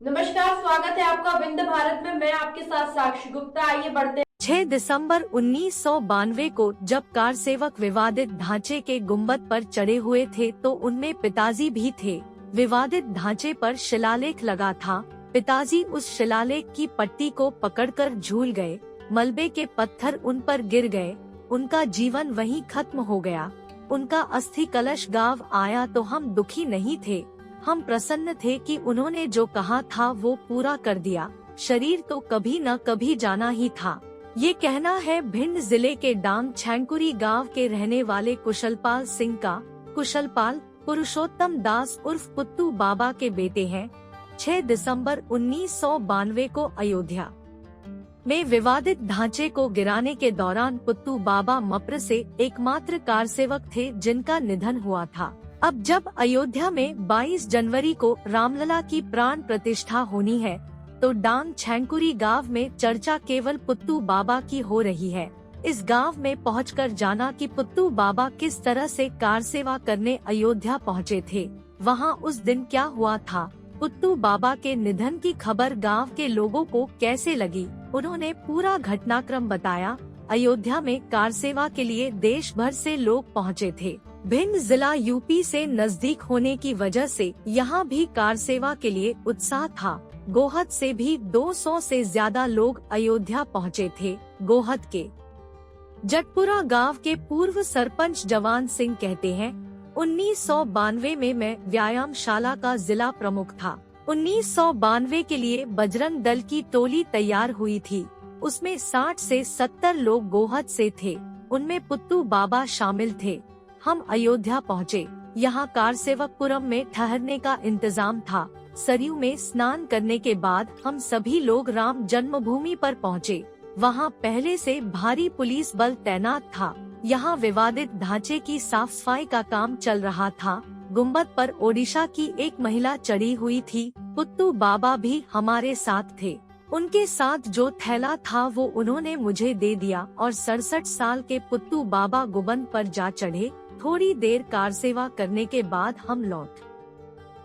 नमस्कार, स्वागत है आपका विंध्य भारत में। मैं आपके साथ साक्षी गुप्ता। आइए बढ़ते 6 दिसंबर 1992 को जब कार सेवक विवादित ढांचे के गुंबद पर चढ़े हुए थे तो उनमें पिताजी भी थे। विवादित ढांचे पर शिलालेख लगा था। पिताजी उस शिलालेख की पट्टी को पकड़कर झूल गए। मलबे के पत्थर उन पर गिर गए। उनका जीवन वहीं खत्म हो गया। उनका अस्थि कलश गांव आया तो हम दुखी नहीं थे। हम प्रसन्न थे कि उन्होंने जो कहा था वो पूरा कर दिया। शरीर तो कभी न कभी जाना ही था। ये कहना है भिंड जिले के डांग छेंकुरी गांव के रहने वाले कुशलपाल सिंह का। कुशलपाल पुरुषोत्तम दास उर्फ पुत्तू बाबा के बेटे हैं। 6 दिसंबर 1992 को अयोध्या में विवादित ढांचे को गिराने के दौरान पुत्तू बाबा मप्र से एकमात्र कार सेवक थे जिनका निधन हुआ था। अब जब अयोध्या में 22 जनवरी को रामलला की प्राण प्रतिष्ठा होनी है तो डांग छेंकुरी गांव में चर्चा केवल पुत्तू बाबा की हो रही है। इस गांव में पहुंचकर जाना कि पुत्तू बाबा किस तरह से कार सेवा करने अयोध्या पहुंचे थे, वहां उस दिन क्या हुआ था, पुत्तू बाबा के निधन की खबर गांव के लोगों को कैसे लगी, उन्होंने पूरा घटनाक्रम बताया। अयोध्या में कार सेवा के लिए देश भर से लोग पहुंचे थे। भिंड जिला यूपी से नजदीक होने की वजह से यहाँ भी कार सेवा के लिए उत्साह था। गोहद से भी 200 से ज्यादा लोग अयोध्या पहुँचे थे। गोहद के जटपुरा गांव के पूर्व सरपंच जवान सिंह कहते हैं, 1992 में मैं व्यायामशाला का जिला प्रमुख था। 1992 के लिए बजरंग दल की टोली तैयार हुई थी। उसमें 60 से 70 लोग गोहद से थे। उनमें पुत्तू बाबा शामिल थे। हम अयोध्या पहुँचे। यहाँ कार सेवकपुरम में ठहरने का इंतजाम था। सरयू में स्नान करने के बाद हम सभी लोग राम जन्मभूमि पर पहुँचे। वहाँ पहले से भारी पुलिस बल तैनात था। यहाँ विवादित ढांचे की साफ सफाई का काम चल रहा था। गुंबद पर ओडिशा की एक महिला चढ़ी हुई थी। पुत्तू बाबा भी हमारे साथ थे। उनके साथ जो थैला था वो उन्होंने मुझे दे दिया और 67 साल के पुत्तू बाबा गुंबद पर जा चढ़े। थोड़ी देर कार सेवा करने के बाद हम लौट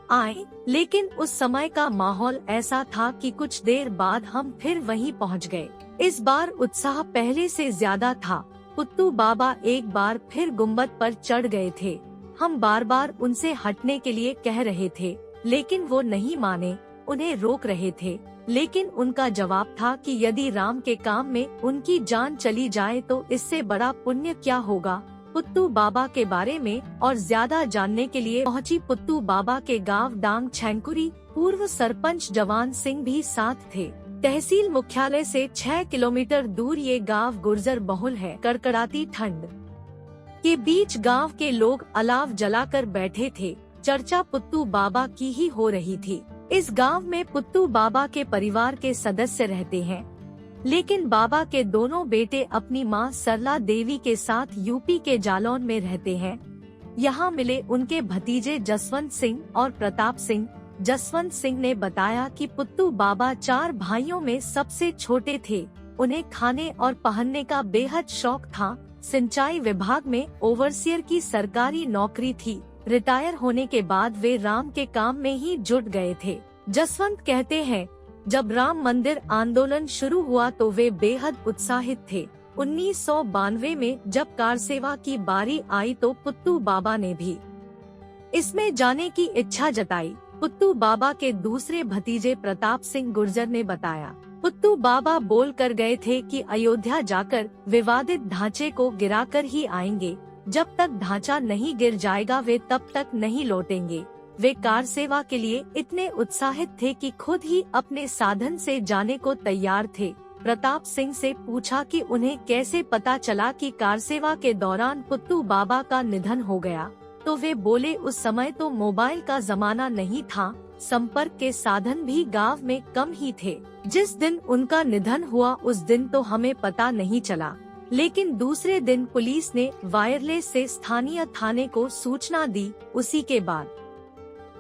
आए, लेकिन उस समय का माहौल ऐसा था कि कुछ देर बाद हम फिर वहीं पहुंच गए। इस बार उत्साह पहले से ज्यादा था। पुत्तू बाबा एक बार फिर गुंबद पर चढ़ गए थे। हम बार बार उनसे हटने के लिए कह रहे थे, लेकिन वो नहीं माने। उन्हें रोक रहे थे, लेकिन उनका जवाब था कि यदि राम के काम में उनकी जान चली जाए तो इससे बड़ा पुण्य क्या होगा। पुत्तू बाबा के बारे में और ज्यादा जानने के लिए पहुंची पुत्तू बाबा के गांव डांग छेंकुरी। पूर्व सरपंच जवान सिंह भी साथ थे। तहसील मुख्यालय से 6 किलोमीटर दूर ये गांव गुर्जर बहुल है। कड़कड़ाती ठंड के बीच गांव के लोग अलाव जलाकर बैठे थे। चर्चा पुत्तू बाबा की ही हो रही थी। इस गांव में पुत्तू बाबा के परिवार के सदस्य रहते हैं, लेकिन बाबा के दोनों बेटे अपनी मां सरला देवी के साथ यूपी के जालौन में रहते हैं। यहाँ मिले उनके भतीजे जसवंत सिंह और प्रताप सिंह। जसवंत सिंह ने बताया कि पुत्तू बाबा 4 भाइयों में सबसे छोटे थे। उन्हें खाने और पहनने का बेहद शौक था। सिंचाई विभाग में ओवरसियर की सरकारी नौकरी थी। रिटायर होने के बाद वे राम के काम में ही जुट गए थे। जसवंत कहते हैं, जब राम मंदिर आंदोलन शुरू हुआ तो वे बेहद उत्साहित थे। 1992 में जब कार सेवा की बारी आई तो पुत्तू बाबा ने भी इसमें जाने की इच्छा जताई। पुत्तू बाबा के दूसरे भतीजे प्रताप सिंह गुर्जर ने बताया, पुत्तू बाबा बोल कर गए थे कि अयोध्या जाकर विवादित ढांचे को गिराकर ही आएंगे। जब तक ढांचा नहीं गिर जाएगा वे तब तक नहीं लौटेंगे। वे कार सेवा के लिए इतने उत्साहित थे कि खुद ही अपने साधन से जाने को तैयार थे। प्रताप सिंह से पूछा कि उन्हें कैसे पता चला कि कार सेवा के दौरान पुत्तू बाबा का निधन हो गया, तो वे बोले उस समय तो मोबाइल का जमाना नहीं था, संपर्क के साधन भी गांव में कम ही थे। जिस दिन उनका निधन हुआ उस दिन तो हमें पता नहीं चला, लेकिन दूसरे दिन पुलिस ने वायरलेस से स्थानीय थाने को सूचना दी। उसी के बाद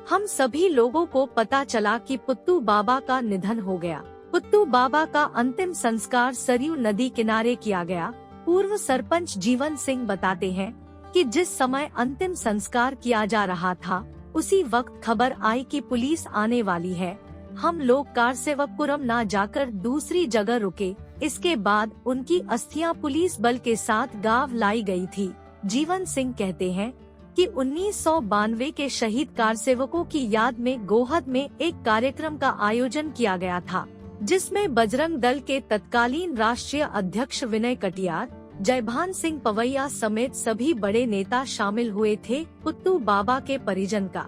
हम सभी लोगों को पता चला कि पुत्तू बाबा का निधन हो गया। पुत्तू बाबा का अंतिम संस्कार सरयू नदी किनारे किया गया। पूर्व सरपंच जीवन सिंह बताते हैं कि जिस समय अंतिम संस्कार किया जा रहा था उसी वक्त खबर आई कि पुलिस आने वाली है। हम लोग कारसेवकपुरम ना जाकर दूसरी जगह रुके। इसके बाद उनकी अस्थियां पुलिस बल के साथ गांव लाई गई थी। जीवन सिंह कहते हैं कि 1992 के शहीद कारसेवकों की याद में गोहद में एक कार्यक्रम का आयोजन किया गया था, जिसमें बजरंग दल के तत्कालीन राष्ट्रीय अध्यक्ष विनय कटियार, जयभान सिंह पवैया समेत सभी बड़े नेता शामिल हुए थे। पुत्तू बाबा के परिजन का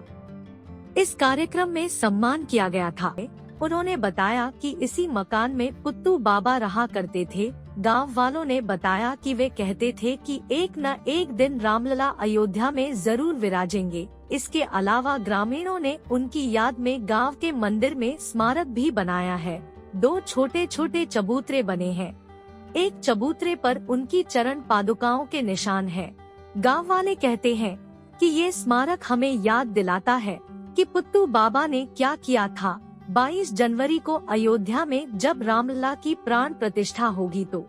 इस कार्यक्रम में सम्मान किया गया था। उन्होंने बताया कि इसी मकान में पुत्तू बाबा रहा करते थे। गांव वालों ने बताया कि वे कहते थे कि एक न एक दिन रामलला अयोध्या में जरूर विराजेंगे। इसके अलावा ग्रामीणों ने उनकी याद में गांव के मंदिर में स्मारक भी बनाया है। 2 छोटे छोटे चबूतरे बने हैं। एक चबूतरे पर उनकी चरण पादुकाओं के निशान हैं। गांव वाले कहते हैं कि ये स्मारक हमें याद दिलाता है कि पुत्तू बाबा ने क्या किया था। 22 जनवरी को अयोध्या में जब रामलला की प्राण प्रतिष्ठा होगी तो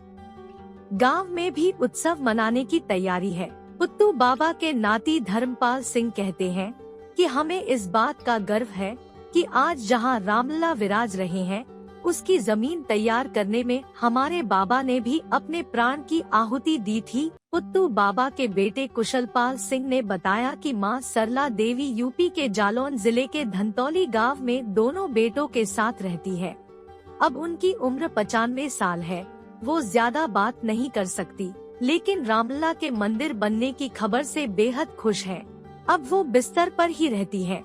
गांव में भी उत्सव मनाने की तैयारी है। पुत्तू बाबा के नाती धर्मपाल सिंह कहते हैं कि हमें इस बात का गर्व है कि आज जहां रामलला विराज रहे हैं, उसकी जमीन तैयार करने में हमारे बाबा ने भी अपने प्राण की आहुति दी थी। पुत्तू बाबा के बेटे कुशलपाल सिंह ने बताया कि मां सरला देवी यूपी के जालौन जिले के धनतौली गांव में दोनों बेटों के साथ रहती है। अब उनकी उम्र 95 साल है। वो ज्यादा बात नहीं कर सकती, लेकिन रामलला के मंदिर बनने की खबर से बेहद खुश है। अब वो बिस्तर पर ही रहती है।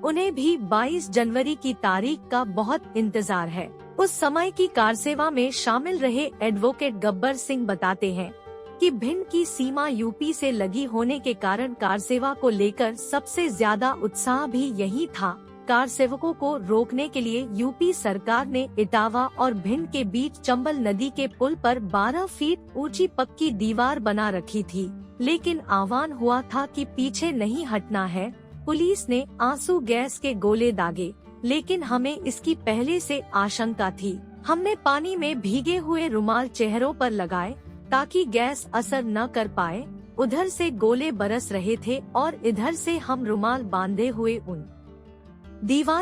उन्हें भी 22 जनवरी की तारीख का बहुत इंतजार है। उस समय की कारसेवा में शामिल रहे एडवोकेट गब्बर सिंह बताते हैं कि भिंड की सीमा यूपी से लगी होने के कारण कारसेवा को लेकर सबसे ज्यादा उत्साह भी यही था। कारसेवकों को रोकने के लिए यूपी सरकार ने इटावा और भिंड के बीच चंबल नदी के पुल पर 12 फीट ऊंची पक्की दीवार बना रखी थी, लेकिन आह्वान हुआ था कि पीछे नहीं हटना है। पुलिस ने आंसू गैस के गोले दागे, लेकिन हमें इसकी पहले से आशंका थी। हमने पानी में भीगे हुए रुमाल चेहरों पर लगाए ताकि गैस असर न कर पाए। उधर से गोले बरस रहे थे और इधर से हम रुमाल बांधे हुए उन दीवार